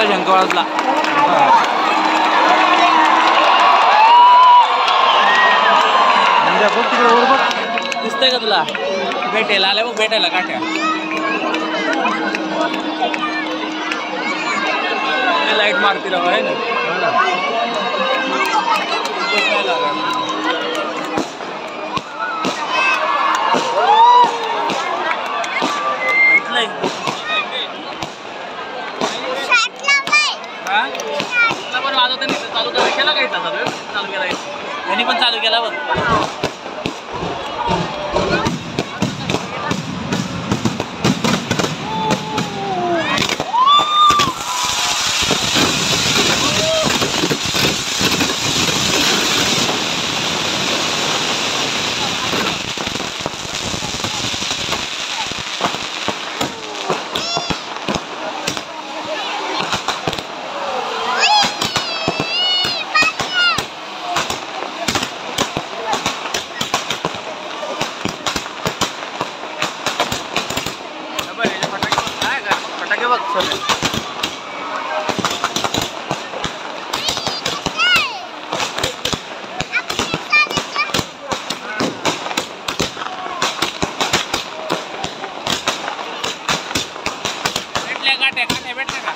शंख वाजला. दिसतंय का तुला? भेटायला आल्या बघ, भेटायला काठ्या. लाईट मारती राव आहे ना. पण वाजवता चालू केला काय चालू केला यांनी पण चालू केला बघ. फटाके बघ सर. भेटल्या काट्या काट्या भेटल्या का?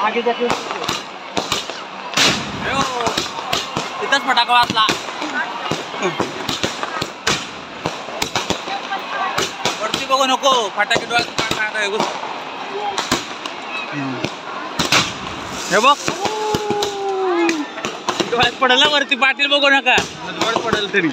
आगे जाके तिथंच फटाका वाजला. वरती बघू नको, फटाके डोळ्यात. हे बघ डोळ्यात पडेल ना वरती. पाटील बघू नका, डोळ्यात पडेल तरी.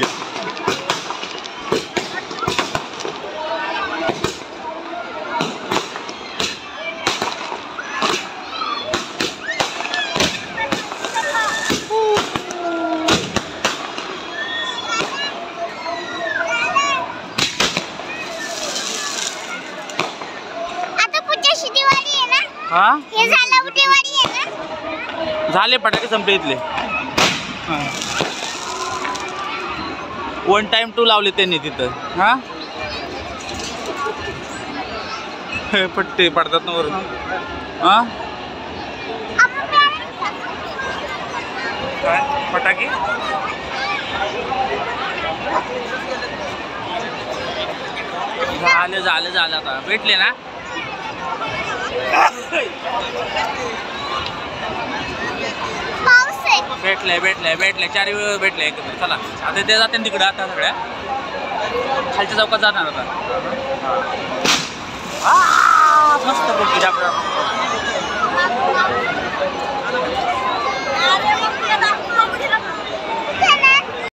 हे झालं दिवाळी आहे ना. झाले फटाके संपले इथले. 1 time 2 लावले त्यांनी तिथं. हा पट्टे पडतात ना वरून. हा फटाके झाले झाले झाले. आता भेटले ना. भेटले भेटले भेटले 4 वेळ भेटले एकत्र. चला आता ते जाते तिकडं. आता सगळ्या खालच्या चौकात जाणार आता. मस्त पैकी